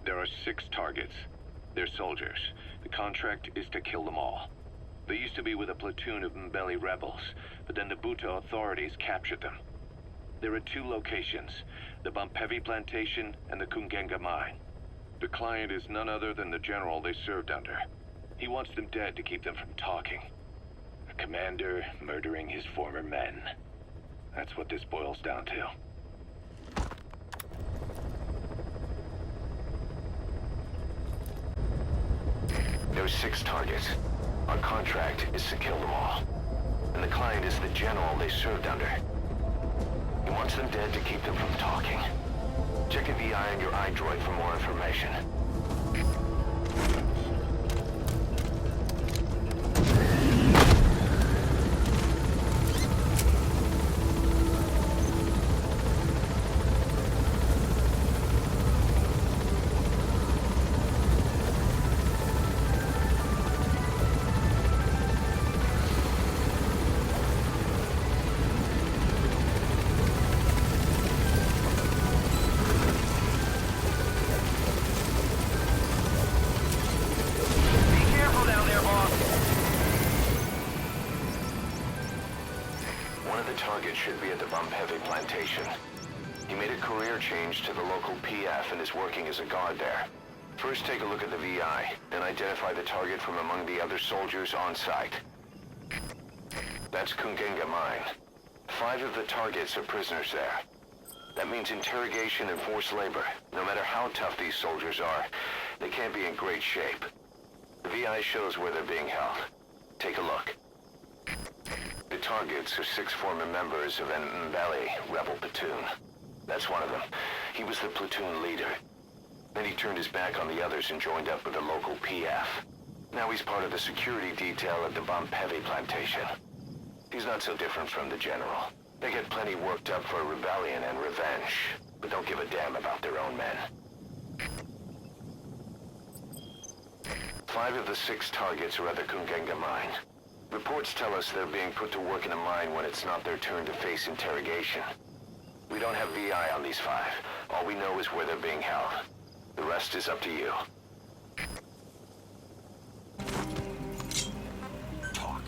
There are 6 targets. They're soldiers. The contract is to kill them all. They used to be with a platoon of Mbeli rebels, but then the Buta authorities captured them. There are 2 locations, the Bumpheavy plantation and the Kungenga mine. The client is none other than the general they served under. He wants them dead to keep them from talking. A commander murdering his former men. That's what this boils down to. There are 6 targets. Our contract is to kill them all. And the client is the general they served under. He wants them dead to keep them from talking. Check a VI on your iDroid for more information. Should be at the Bumpheavy plantation. He made a career change to the local PF and is working as a guard there. First, take a look at the VI, then identify the target from among the other soldiers on site. That's Kungenga Mine. 5 of the targets are prisoners there. That means interrogation and forced labor. No matter how tough these soldiers are, they can't be in great shape. The VI shows where they're being held. Take a look. The targets are 6 former members of an Mbeli rebel platoon. That's one of them. He was the platoon leader. Then he turned his back on the others and joined up with the local PF. Now he's part of the security detail at the Bumpheavy plantation. He's not so different from the general. They get plenty worked up for rebellion and revenge, but don't give a damn about their own men. 5 of the 6 targets are at the Kungenga mine. Reports tell us they're being put to work in a mine when it's not their turn to face interrogation. We don't have VI on these 5. All we know is where they're being held. The rest is up to you. Talk.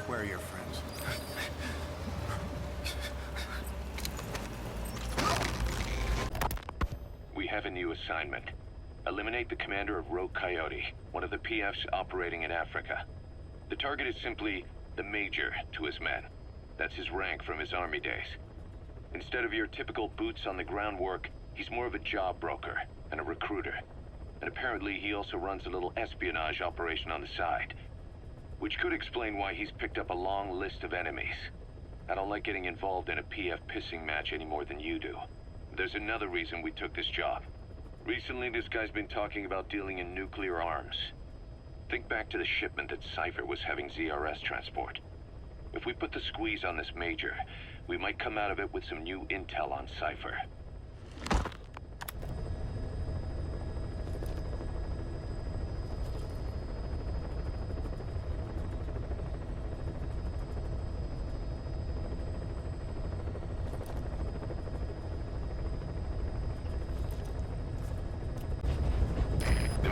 Where are your friends? We have a new assignment. Eliminate the commander of Rogue Coyote, one of the PFs operating in Africa. The target is simply the Major to his men. That's his rank from his army days. Instead of your typical boots-on-the-ground work, he's more of a job broker and a recruiter. And apparently he also runs a little espionage operation on the side, which could explain why he's picked up a long list of enemies. I don't like getting involved in a PF pissing match any more than you do. There's another reason we took this job. Recently, this guy's been talking about dealing in nuclear arms. Think back to the shipment that Cypher was having ZRS transport. If we put the squeeze on this Major, we might come out of it with some new intel on Cypher.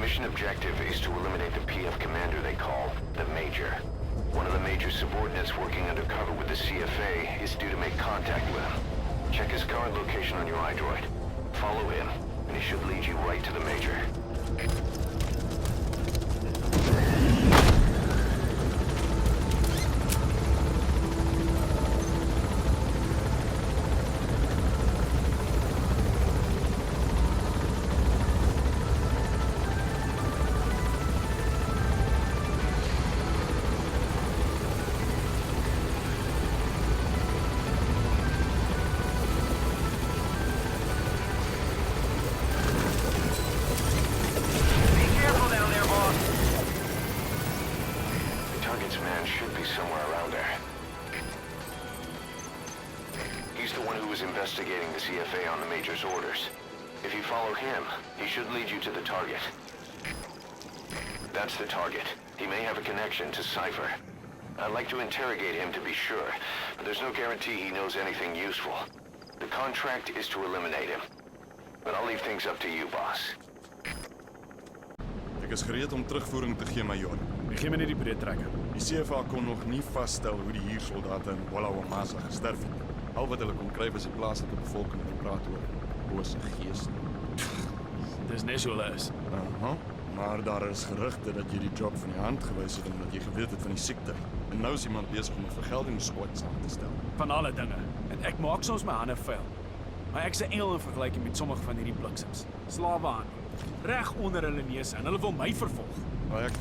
Mission objective is to eliminate the PF commander they call the Major. One of the Major's subordinates working undercover with the CFA is due to make contact with him. Check his current location on your iDroid. Follow him, and he should lead you right to the Major. Investigating the CFA on the Major's orders. If you follow him, he should lead you to the target. That's the target. He may have a connection to Cypher. I'd like to interrogate him to be sure, but there's no guarantee he knows anything useful. The contract is to eliminate him. But I'll leave things up to you, boss. Ek is gereed om terugvoering te gee, majoor. Gee my net die breedtrekker. Die CFA kon nog nie vasstel hoe die huursoldate in White gesterf het. Al wat hulle kon kry was die plaaslike bevolking om te praat oor bose geeste. Dis net so hulle is. Aha, maar daar is gerugte dat jy die job van die hand gewys het omdat jy geweet het van die siekte. En nou is iemand besig om 'n vergeldingssquad saam te stel. Van alle dinge. En ek maak soms my hande vuil. Maar ek's 'n engel in vergelyking met sommige van hierdie bliksems. Slawe aan. Reg onder hulle neuse en hulle wil my vervolg. Maar ek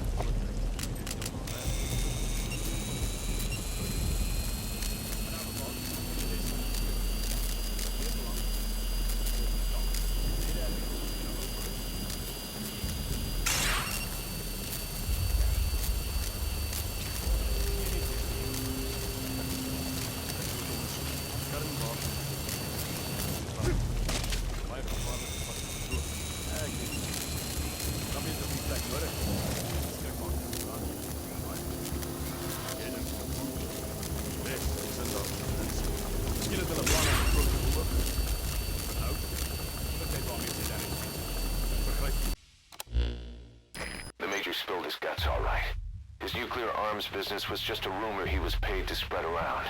spilled his guts all right. His nuclear arms business was just a rumor he was paid to spread around.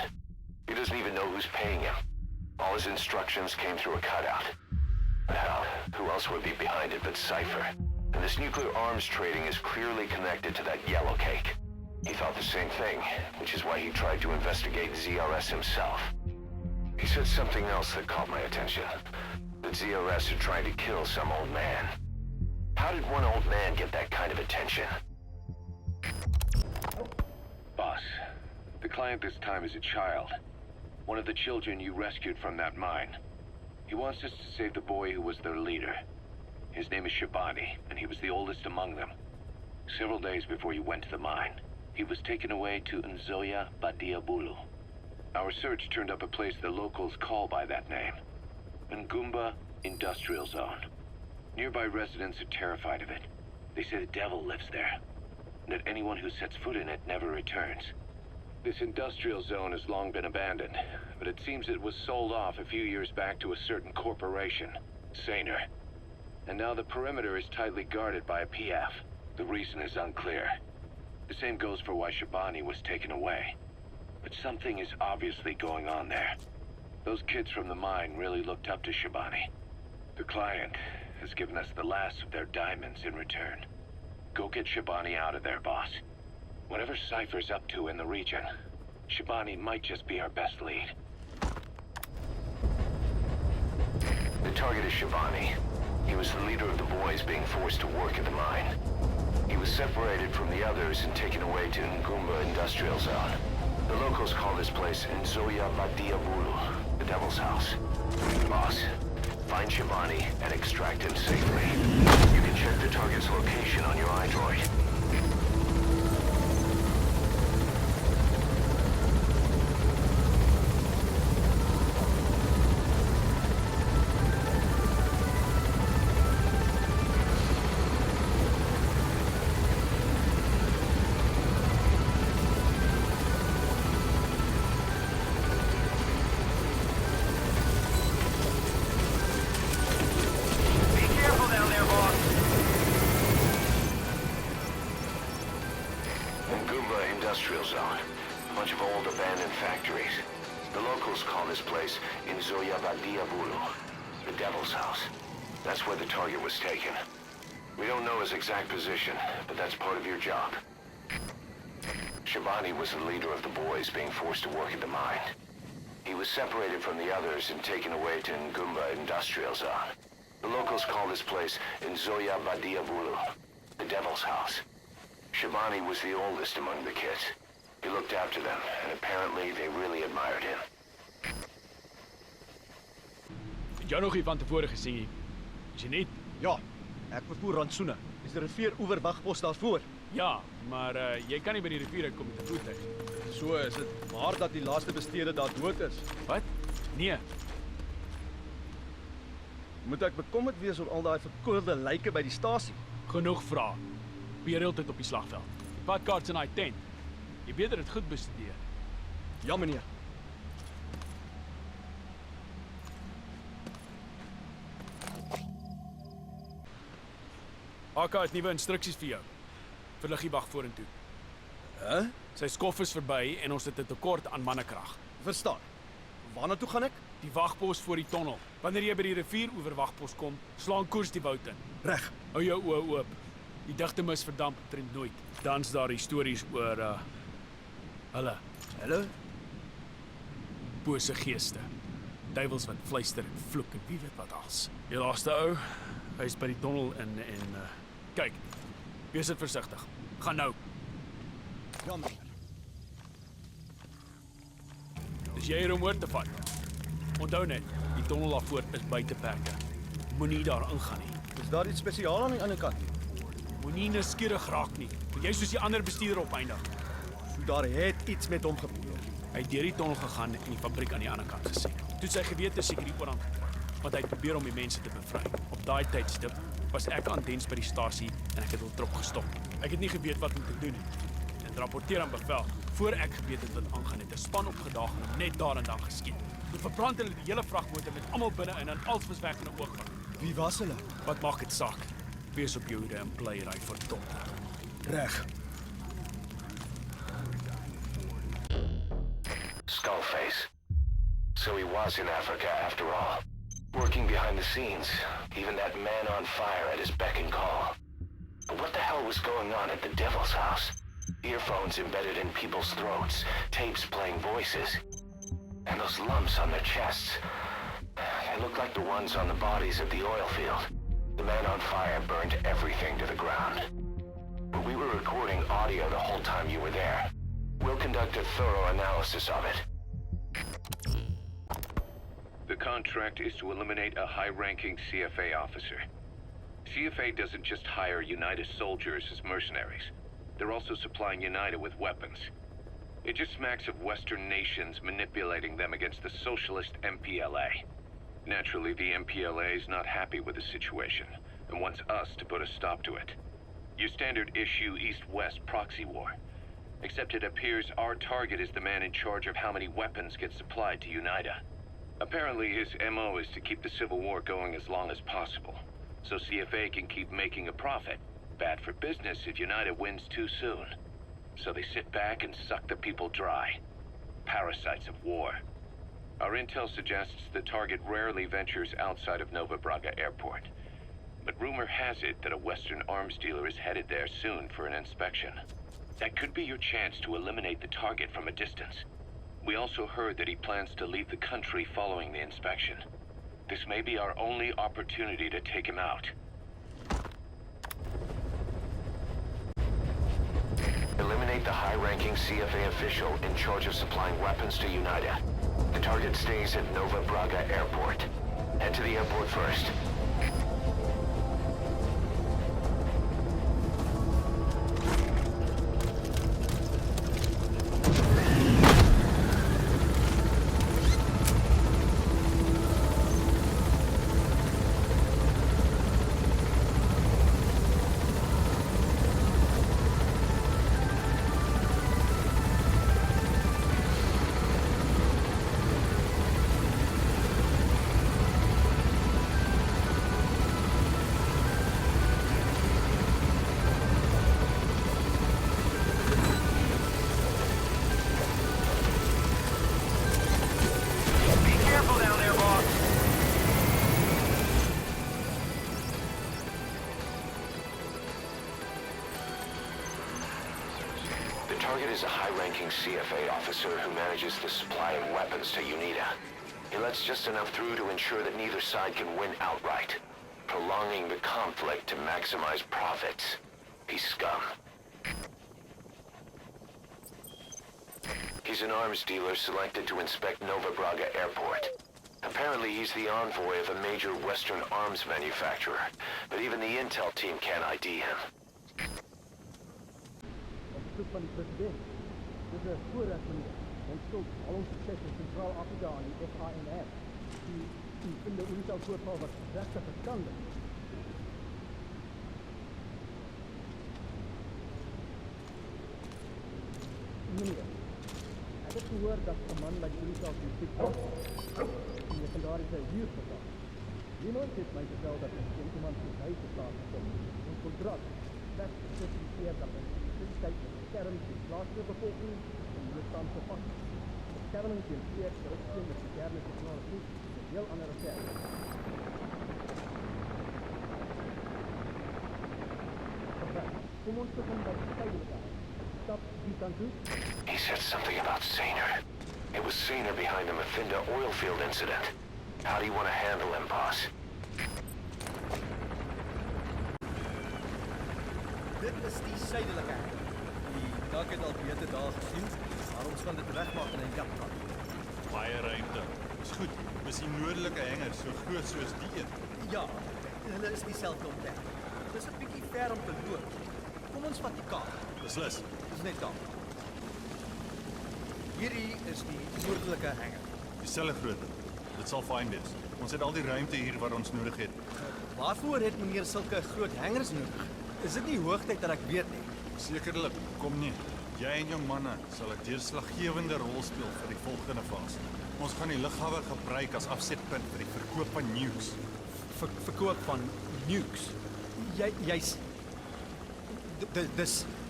He doesn't even know who's paying him. All his instructions came through a cutout. Hell, who else would be behind it but Cypher? And this nuclear arms trading is clearly connected to that yellow cake. He thought the same thing, which is why he tried to investigate ZRS himself. He said something else that caught my attention. That ZRS had tried to kill some old man. How did one old man get that kind of attention? Boss, the client this time is a child. One of the children you rescued from that mine. He wants us to save the boy who was their leader. His name is Shabani, and he was the oldest among them. Several days before you went to the mine, he was taken away to Nzoya-Badiabulu. Our search turned up a place the locals call by that name. Ngumba Industrial Zone. Nearby residents are terrified of it. They say the devil lives there, and that anyone who sets foot in it never returns. This industrial zone has long been abandoned, but it seems it was sold off a few years back to a certain corporation, Saner. And now the perimeter is tightly guarded by a PF. The reason is unclear. The same goes for why Shabani was taken away. But something is obviously going on there. Those kids from the mine really looked up to Shabani. The client has given us the last of their diamonds in return. Go get Shabani out of there, boss. Whatever Cypher's up to in the region, Shabani might just be our best lead. The target is Shabani. He was the leader of the boys being forced to work at the mine. He was separated from the others and taken away to Ngumba Industrial Zone. The locals call this place Nzoya-Badiabulu, the Devil's House. Boss, find Shabani and extract him safely. You can check the target's location on your iDroid. Industrial Zone. A bunch of old abandoned factories. The locals call this place Nzoya-Badiabulu, the Devil's House. That's where the target was taken. We don't know his exact position, but that's part of your job. Shabani was the leader of the boys being forced to work at the mine. He was separated from the others and taken away to Ngumba Industrial Zone. The locals call this place Nzoya-Badiabulu, the Devil's House. Shabani was the oldest among the kids. He looked after them, and apparently they really admired him. Het jou nog van tevore gesien? Is jy niet? Ja, ek vervoer rantsoene. Is die rivier oeverwagpos daarvoor? Ja, maar jy kan nie by die rivier uitkom met 'n voertuig. So is dit. Maar dat die laaste bestede daar dood is. Wat? Nee. Moet ek bekommerd wees oor al daai verkoelde lyke by die stasie? Genoeg vrae. Beheer heeltyd op die slagveld. Die padkaarts in daai tent. Jy beter dit goed bestudeer. Ja, meneer. AK het nuwe instruksies vir jou. Verlig die wag vorentoe. Hæ? Sy skof is verby en ons het 'n tekort aan mannekrag. Verstaan. Waarna toe gaan ek? Die wagpos voor die tonnel. Wanneer jy by die rivieroeverwagpos kom, slaan koers die woud in. Reg. Hou jou oë oop. Die digte mis verdamp trend nooit. Dan's daar stories oor Hallo? bose geeste. Duiwels wat fluister en vloek en wie weet wat als. Die laaste ou, hy is by die tonnel en kyk. Wees dit versigtig. Gaan nou. Ja, meneer. Dis jy hier om oor te vat. Onthou net, die tonnel daarvoor is buite perke. Moenie daar ingaan nie. Is daar iets spesiaal aan die ander kant? Moenie nuuskierig raak nie. Want jy soos die ander bestuurder opeindig. So daar het iets met hom gebeur. Hy het deur die tonnel gegaan en die fabriek aan die ander kant gesien. Toe sy gewete seker die oorhand gekry, want hy het probeer om die mense te bevry. Op daai tydstip was ek aan diens by die stasie en ek het hul trop gestop. Ek het nie geweet wat om te doen nie. En rapporteer aan bevel. Voor ek geweet het wat aangaan het, 'n span opgedaag en hom net daar en dan geskiet. Toe verbrand hulle die hele vragmotor met almal binne in en alles was weg in 'n oogwink. Wie was hulle? Wat maak dit saak? Wees op jou hoede en bly ry verdomd. Reg. Skullface. So he was in Africa after all. Working behind the scenes, even that man on fire at his beck and call. But what the hell was going on at the Devil's House? Earphones embedded in people's throats, tapes playing voices. And those lumps on their chests. They looked like the ones on the bodies at the oil field. The man on fire burned everything to the ground. But we were recording audio the whole time you were there. We'll conduct a thorough analysis of it. The contract is to eliminate a high-ranking CFA officer. CFA doesn't just hire UNITA soldiers as mercenaries. They're also supplying UNITA with weapons. It just smacks of Western nations manipulating them against the socialist MPLA. Naturally, the MPLA is not happy with the situation and wants us to put a stop to it. Your standard issue East-West proxy war. Except it appears our target is the man in charge of how many weapons get supplied to UNITA. Apparently his MO is to keep the Civil War going as long as possible, so CFA can keep making a profit. Bad for business if UNITA wins too soon. So they sit back and suck the people dry. Parasites of war. Our intel suggests the target rarely ventures outside of Nova Braga Airport. But rumor has it that a Western arms dealer is headed there soon for an inspection. That could be your chance to eliminate the target from a distance. We also heard that he plans to leave the country following the inspection. This may be our only opportunity to take him out. Eliminate the high-ranking CFA official in charge of supplying weapons to UNITA. The target stays at Nova Braga Airport. Head to the airport first. The target is a high-ranking CFA officer who manages the supply of weapons to UNITA. He lets just enough through to ensure that neither side can win outright, prolonging the conflict to maximize profits. He's scum. He's an arms dealer selected to inspect Nova Braga Airport. Apparently he's the envoy of a major Western arms manufacturer, but even the intel team can't ID him. Soek van die president. Dis 'n voorreg meneer. Ons skuld al ons sukses in Sentraal-Afrika aan die FANF. Die vind die intelvoorval wat regtig verstandig. Meneer, ek het gehoor dat 'n man by die polisie in siek was. Die legendarische huurverval. Niemand heeft mij verteld dat er geen iemand voorbij te staan komt. Een contract, dat specificeert dat een tussentijd beschermt de plaatselijke bevolking en militant verpakt. Bescherming tegen vlees, corruptie met moderne technologie is een heel andere zaak. Kom ons begin bij de veiligheid. Stap die kant toe. He said something about Sainer. It was Sainer behind the Mothinda oil field incident. How do you want to handle him, boss? Dit is die suidelike. Die dalk het al beter daar gesien, maar ons gaan dit regmaak in 'n japkar. Baie ruimte. Dis goed. Dis die noordelike hanger so groot soos die een. Ja, hulle is dieselfde omtrek. Dis 'n bietjie ver om te loop. Kom ons vat die kar. Beslis. Dis net daar. Hierdie is die noordelike hanger. Dieselfde grootte. Dit sal fyn wees. Ons het al die ruimte hier wat ons nodig het. Waarvoor het meneer sulke groot hangers nodig? Is dit nie hoogtyd dat ek weet nie? Sekerlik, kom nie. Jy en jou manne sal 'n deurslaggewende rol speel vir die volgende fase. Ons gaan die lughawe gebruik as afsetpunt vir die verkoop van nukes. Verkoop van nukes. Jy's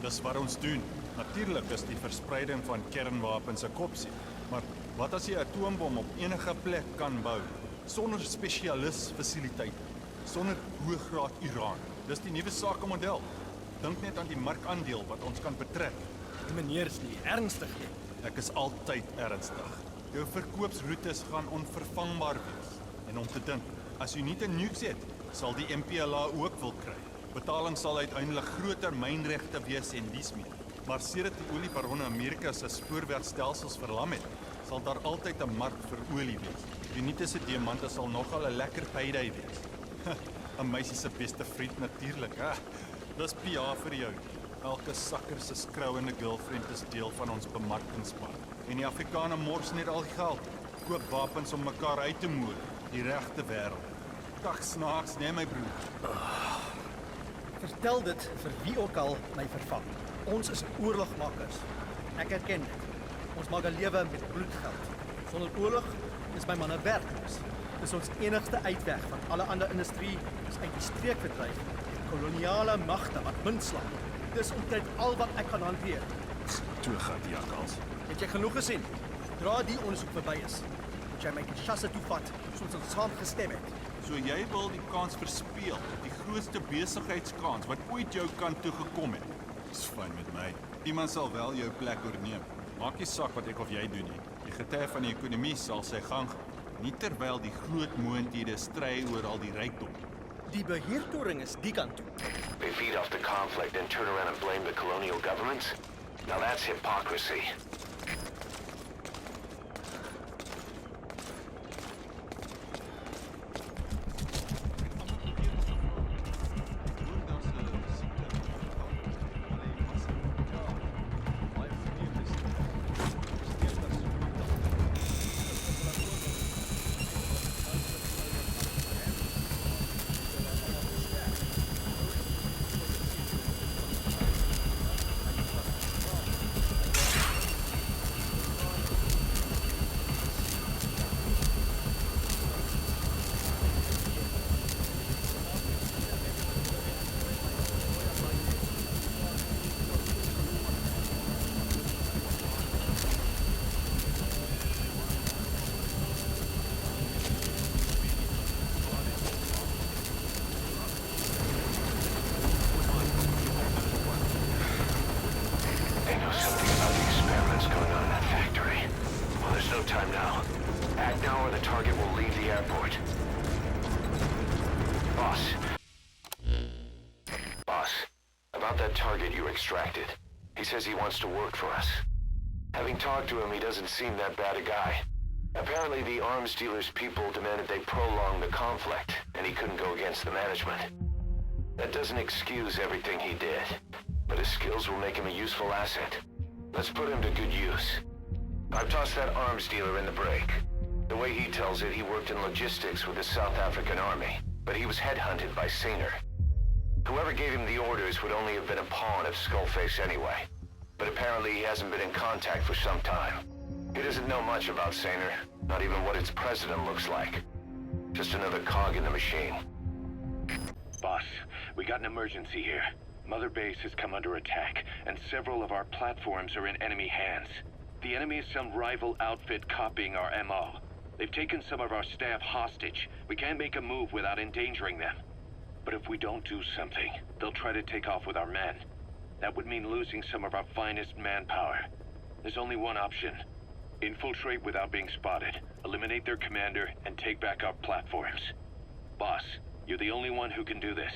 Dis wat ons doen. Natuurlik is die verspreiding van kernwapens 'n kopsie. Maar wat as jy 'n atoombom op enige plek kan bou sonder spesialisfasiliteite, sonder hoëgraad uraan? Dis die nuwe sakemodel. Dink net aan die markandeel wat ons kan betrek. meneer is nie ernstig nie. Ek is altyd ernstig. Jou verkoopsroetes gaan onvervangbaar wees. En om te dink, as jy nie 'n nukes het, sal die MPLA ook wil kry. Betaling sal uiteindelik groter mynregte wees en dies meer. Maar sedert die oliebaronne Amerika se spoorwegstelsels verlam het, sal daar altyd 'n mark vir olie wees. Unitiese diamante sal nogal 'n lekker payday wees. 'n Meisie se beste vriend natuurlik, hè. Dis PA vir jou. Elke sakker se skrouende girlfriend is deel van ons bemarkingsplan. En die Afrikaner mors net al die geld. Koop wapens om mekaar uit te moer. Die regte wêreld. Dag snaaks, nee my broer. Vertel dit vir wie ook al my vervang. Ons is oorlogmakers. Ek erken dit. Ons maak 'n lewe met bloedgeld. Sonder oorlog is my manne werkloos. Dis ons enigste uitweg van alle ander industrie is uit die streek verdryf. Koloniale magte wat munt slaan. Dis omtrent al wat ek kan hanteer. Toe gat jakkals. Het jy genoeg gesien? Dra die ondersoek verby is, moet jy my Kinshasa toe vat, soos ons saam gestem het. So jy wil die kans verspeel, die grootste besigheidskans wat ooit jou kant toe gekom het. Dis fyn met my. Iemand sal wel jou plek oorneem. Maak nie saak wat ek of jy doen nie. Die getuie van die ekonomie sal sy gang gaan. Nie terwyl die groot moondhede stry oor al die rykdom. Die beheertoring is die kant toe. They feed off the conflict and turn around and blame the colonial governments? Now that's hypocrisy. Extracted. He says he wants to work for us. Having talked to him, he doesn't seem that bad a guy. Apparently, the arms dealer's people demanded they prolong the conflict, and he couldn't go against the management. That doesn't excuse everything he did, but his skills will make him a useful asset. Let's put him to good use. I've tossed that arms dealer in the break. The way he tells it, he worked in logistics with the South African Army, but he was headhunted by Sainer. Whoever gave him the orders would only have been a pawn of Skullface anyway. But apparently he hasn't been in contact for some time. He doesn't know much about Sainer, not even what its president looks like. Just another cog in the machine. Boss, we got an emergency here. Mother Base has come under attack, and several of our platforms are in enemy hands. The enemy is some rival outfit copying our MO. They've taken some of our staff hostage. We can't make a move without endangering them. But if we don't do something, they'll try to take off with our men. That would mean losing some of our finest manpower. There's only one option. Infiltrate without being spotted, eliminate their commander, and take back our platforms. Boss, you're the only one who can do this.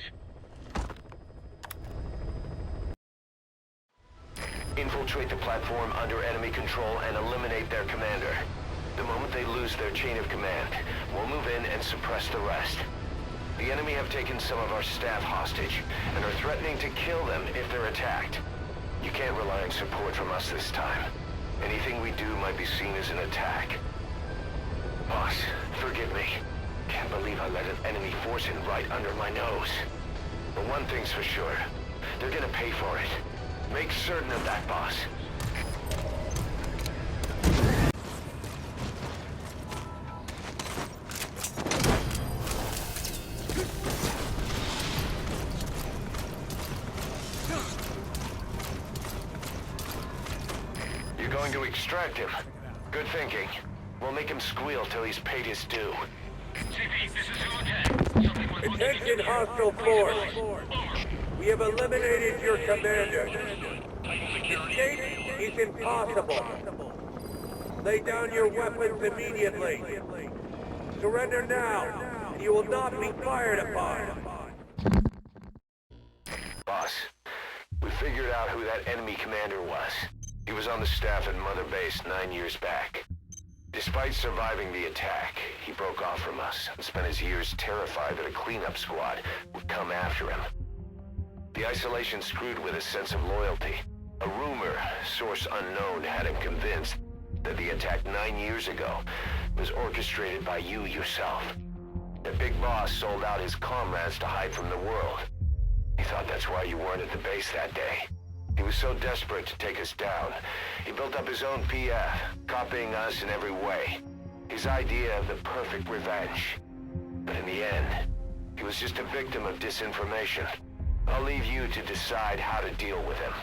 Infiltrate the platform under enemy control and eliminate their commander. The moment they lose their chain of command, we'll move in and suppress the rest. The enemy have taken some of our staff hostage and are threatening to kill them if they're attacked. You can't rely on support from us this time. Anything we do might be seen as an attack. Boss, forgive me. Can't believe I let an enemy force in right under my nose. But one thing's for sure. They're gonna pay for it. Make certain of that, boss. You're going to extract him. Good thinking. We'll make him squeal till he's paid his due. CP, this is Lieutenant. Attention hostile force. We have eliminated your commander. Escape is impossible. Lay down your weapons immediately. Surrender now, and you will not be fired upon. Boss, we figured out who that enemy commander was. He was on the staff at Mother Base 9 years back. Despite surviving the attack, he broke off from us and spent his years terrified that a cleanup squad would come after him. The isolation screwed with his sense of loyalty. A rumor, source unknown, had him convinced that the attack 9 years ago was orchestrated by you yourself. The big boss sold out his comrades to hide from the world. He thought that's why you weren't at the base that day. He was so desperate to take us down, he built up his own PF, copying us in every way. His idea of the perfect revenge. But in the end, he was just a victim of disinformation. I'll leave you to decide how to deal with him.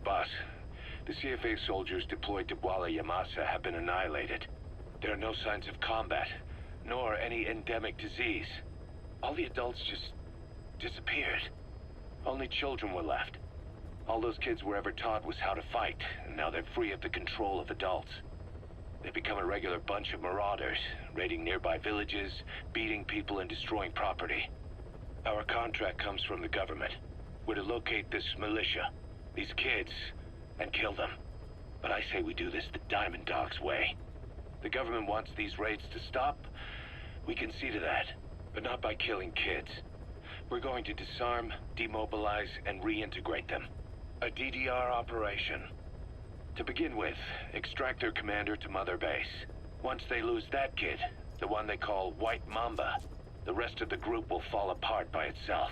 Boss, the CFA soldiers deployed to White-Mamba have been annihilated. There are no signs of combat, nor any endemic disease. All the adults just disappeared. Only children were left. All those kids were ever taught was how to fight, and now they're free at the control of adults. They've become a regular bunch of marauders, raiding nearby villages, beating people and destroying property. Our contract comes from the government. We're to locate this militia, these kids, and kill them. But I say we do this the Diamond Dogs way. The government wants these raids to stop. We can see to that, but not by killing kids. We're going to disarm, demobilize, and reintegrate them. A DDR operation. To begin with, extract their commander to Mother Base. Once they lose that kid, the one they call White Mamba, the rest of the group will fall apart by itself.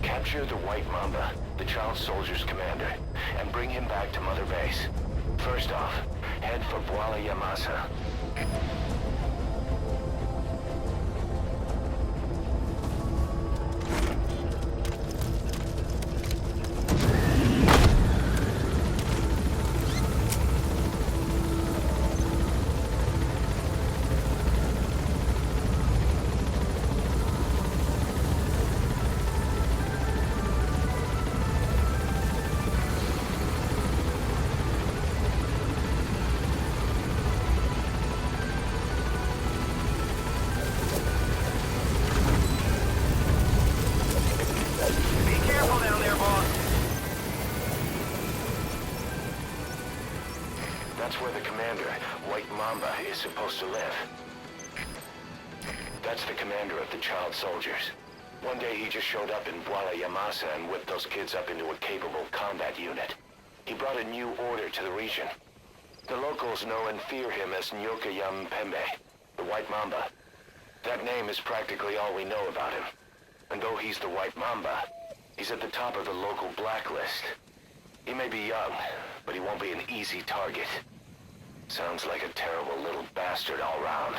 Capture the White Mamba, the child soldier's commander, and bring him back to Mother Base. First off, head for White-Mamba. That's where the commander, White Mamba, is supposed to live. That's the commander of the child soldiers. One day he just showed up in White-Mamba and whipped those kids up into a capable combat unit. He brought a new order to the region. The locals know and fear him as Nyoka-Yampembe, the White Mamba. That name is practically all we know about him. And though he's the White Mamba, he's at the top of the local blacklist. He may be young, but he won't be an easy target. Sounds like a terrible little bastard all round.